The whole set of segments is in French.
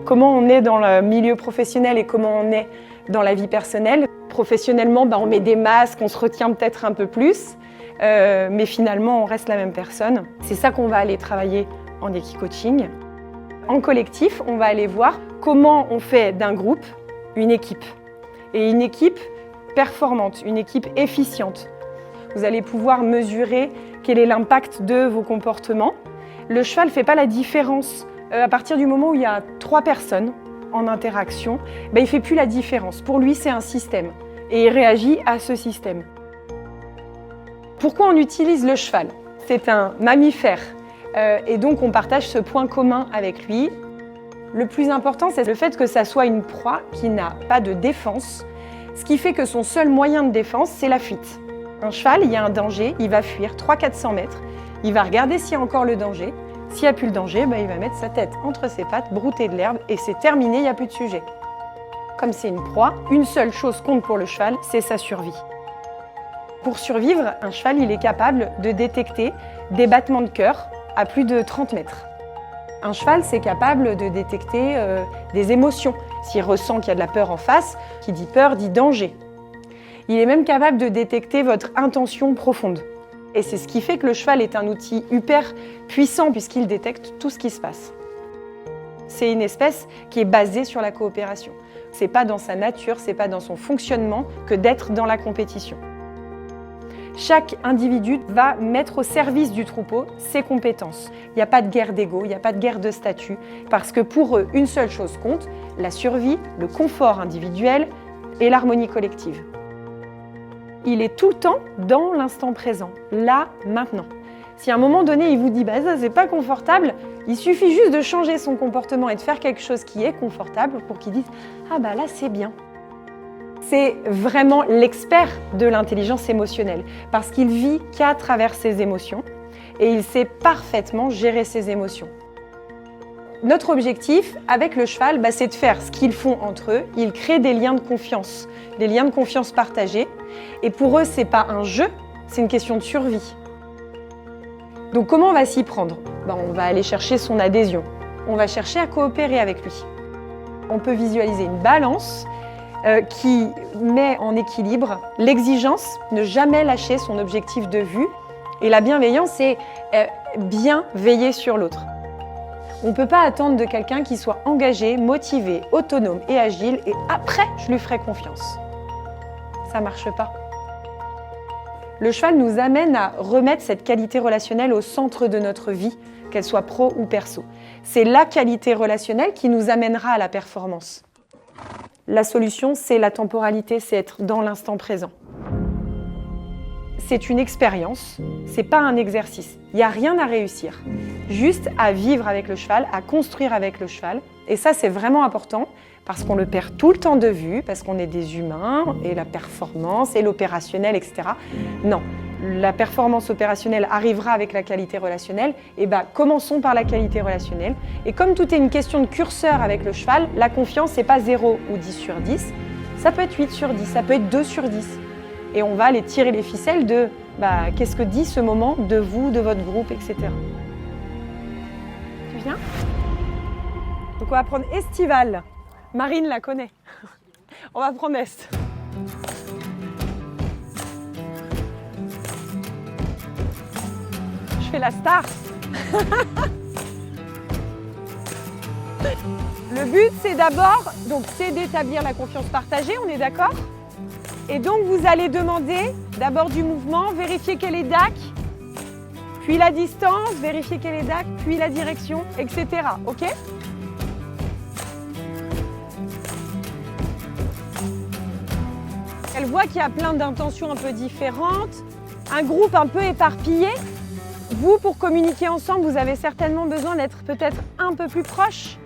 comment on est dans le milieu professionnel et comment on est dans la vie personnelle. Professionnellement, on met des masques, on se retient peut-être un peu plus, mais finalement, on reste la même personne. C'est ça qu'on va aller travailler en équi-coaching. En collectif, on va aller voir comment on fait d'un groupe une équipe. Et une équipe performante, une équipe efficiente. Vous allez pouvoir mesurer quel est l'impact de vos comportements. Le cheval ne fait pas la différence. À partir du moment où il y a 3 personnes en interaction, il ne fait plus la différence. Pour lui, c'est un système et il réagit à ce système. Pourquoi on utilise le cheval? C'est un mammifère et donc on partage ce point commun avec lui. Le plus important, c'est le fait que ça soit une proie qui n'a pas de défense, ce qui fait que son seul moyen de défense, c'est la fuite. Un cheval, il y a un danger, il va fuir 300-400 mètres, il va regarder s'il y a encore le danger. S'il n'y a plus le danger, il va mettre sa tête entre ses pattes, brouter de l'herbe et c'est terminé, il n'y a plus de sujet. Comme c'est une proie, une seule chose compte pour le cheval, c'est sa survie. Pour survivre, un cheval il est capable de détecter des battements de cœur à plus de 30 mètres. Un cheval, c'est capable de détecter des émotions. S'il ressent qu'il y a de la peur en face, qui dit peur dit danger. Il est même capable de détecter votre intention profonde. Et c'est ce qui fait que le cheval est un outil hyper puissant puisqu'il détecte tout ce qui se passe. C'est une espèce qui est basée sur la coopération. C'est pas dans sa nature, c'est pas dans son fonctionnement que d'être dans la compétition. Chaque individu va mettre au service du troupeau ses compétences. Il n'y a pas de guerre d'ego, il n'y a pas de guerre de statut, parce que pour eux, une seule chose compte, la survie, le confort individuel et l'harmonie collective. Il est tout le temps dans l'instant présent, là, maintenant. Si à un moment donné, il vous dit « ça, c'est pas confortable », il suffit juste de changer son comportement et de faire quelque chose qui est confortable pour qu'il dise « ah là, c'est bien ». C'est vraiment l'expert de l'intelligence émotionnelle parce qu'il vit qu'à travers ses émotions et il sait parfaitement gérer ses émotions. Notre objectif avec le cheval, c'est de faire ce qu'ils font entre eux. Ils créent des liens de confiance partagés. Et pour eux, ce n'est pas un jeu, c'est une question de survie. Donc comment on va s'y prendre? On va aller chercher son adhésion. On va chercher à coopérer avec lui. On peut visualiser une balance qui met en équilibre l'exigence, ne jamais lâcher son objectif de vue. Et la bienveillance, c'est bien veiller sur l'autre. On ne peut pas attendre de quelqu'un qui soit engagé, motivé, autonome et agile et après, je lui ferai confiance. Ça ne marche pas. Le cheval nous amène à remettre cette qualité relationnelle au centre de notre vie, qu'elle soit pro ou perso. C'est la qualité relationnelle qui nous amènera à la performance. La solution, c'est la temporalité, c'est être dans l'instant présent. C'est une expérience, c'est pas un exercice. Il n'y a rien à réussir, juste à vivre avec le cheval, à construire avec le cheval. Et ça, c'est vraiment important parce qu'on le perd tout le temps de vue, parce qu'on est des humains, et la performance, et l'opérationnel, etc. Non, la performance opérationnelle arrivera avec la qualité relationnelle. Et commençons par la qualité relationnelle. Et comme tout est une question de curseur avec le cheval, la confiance, c'est pas 0 ou 10 sur 10. Ça peut être 8 sur 10, ça peut être 2 sur 10. Et on va aller tirer les ficelles de qu'est-ce que dit ce moment de vous, de votre groupe, etc. Tu viens? Donc on va prendre Estival. Marine la connaît. On va prendre Est. Je fais la star. Le but, c'est d'abord, c'est d'établir la confiance partagée, on est d'accord? Et donc, vous allez demander d'abord du mouvement, vérifier quel est DAC, puis la distance, vérifier quel est DAC, puis la direction, etc. OK? Elle voit qu'il y a plein d'intentions un peu différentes, un groupe un peu éparpillé. Vous, pour communiquer ensemble, vous avez certainement besoin d'être peut-être un peu plus proches.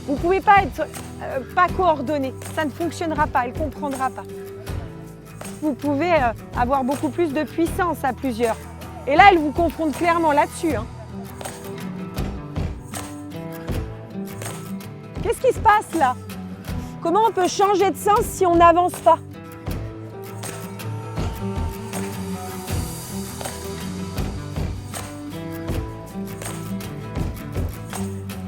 Vous ne pouvez pas être pas coordonné, ça ne fonctionnera pas, elle ne comprendra pas. Vous pouvez avoir beaucoup plus de puissance à plusieurs. Et là, elle vous confronte clairement là-dessus. Qu'est-ce qui se passe là? Comment on peut changer de sens si on n'avance pas?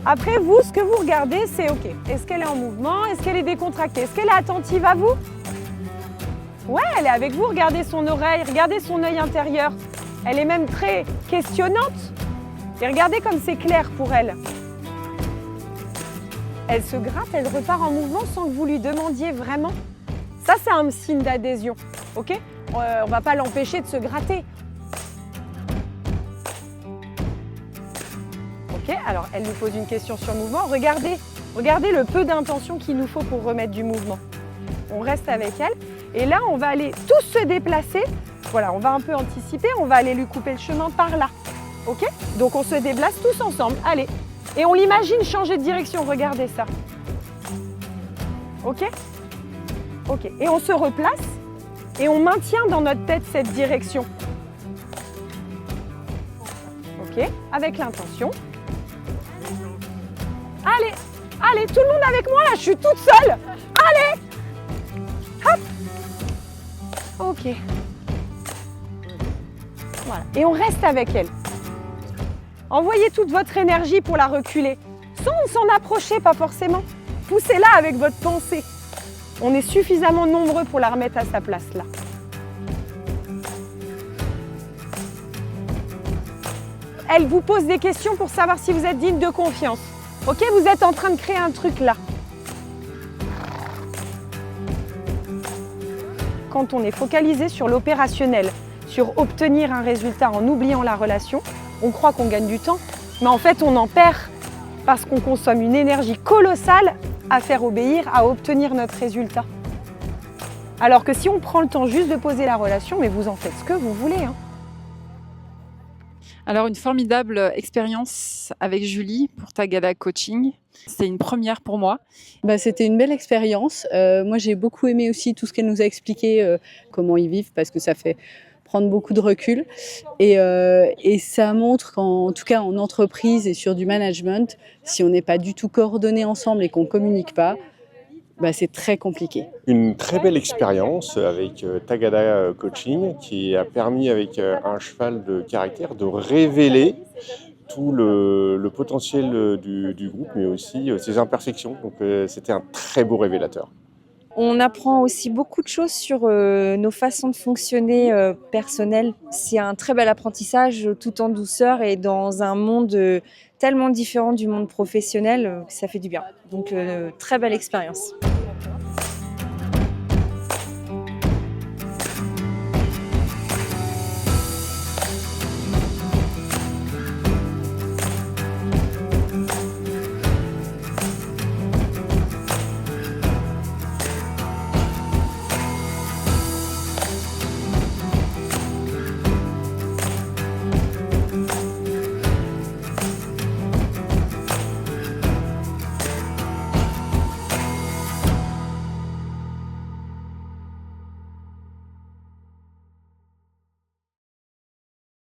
Après, vous, ce que vous regardez, c'est OK. Est-ce qu'elle est en mouvement? Est-ce qu'elle est décontractée? Est-ce qu'elle est attentive à vous? Ouais, elle est avec vous. Regardez son oreille, regardez son œil intérieur. Elle est même très questionnante. Et regardez comme c'est clair pour elle. Elle se gratte, elle repart en mouvement sans que vous lui demandiez vraiment. Ça, c'est un signe d'adhésion. OK? On ne va pas l'empêcher de se gratter. OK, alors elle nous pose une question sur le mouvement. Regardez le peu d'intention qu'il nous faut pour remettre du mouvement. On reste avec elle. Et là, on va aller tous se déplacer. Voilà, on va un peu anticiper. On va aller lui couper le chemin par là. OK? Donc, on se déplace tous ensemble. Allez. Et on l'imagine changer de direction. Regardez ça. OK? OK. Et on se replace. Et on maintient dans notre tête cette direction. OK? Avec l'intention. Allez, allez, tout le monde avec moi là, je suis toute seule. Allez, hop. OK. Voilà, et on reste avec elle. Envoyez toute votre énergie pour la reculer, sans s'en approcher, pas forcément. Poussez-la avec votre pensée. On est suffisamment nombreux pour la remettre à sa place là. Elle vous pose des questions pour savoir si vous êtes digne de confiance. OK, vous êtes en train de créer un truc là. Quand on est focalisé sur l'opérationnel, sur obtenir un résultat en oubliant la relation, on croit qu'on gagne du temps, mais en fait on en perd parce qu'on consomme une énergie colossale à faire obéir, à obtenir notre résultat. Alors que si on prend le temps juste de poser la relation, mais vous en faites ce que vous voulez. Hein. Alors, une formidable expérience avec Julie pour Tagada Coaching. C'était une première pour moi. C'était une belle expérience. Moi, j'ai beaucoup aimé aussi tout ce qu'elle nous a expliqué, comment ils vivent, parce que ça fait prendre beaucoup de recul. Et ça montre qu'en tout cas en entreprise et sur du management, si on n'est pas du tout coordonné ensemble et qu'on ne communique pas, c'est très compliqué. Une très belle expérience avec Tagada Coaching qui a permis avec un cheval de caractère de révéler tout le potentiel du groupe, mais aussi ses imperfections. Donc c'était un très beau révélateur. On apprend aussi beaucoup de choses sur nos façons de fonctionner personnelles. C'est un très bel apprentissage tout en douceur et dans un monde tellement différent du monde professionnel, ça fait du bien. Donc très belle expérience.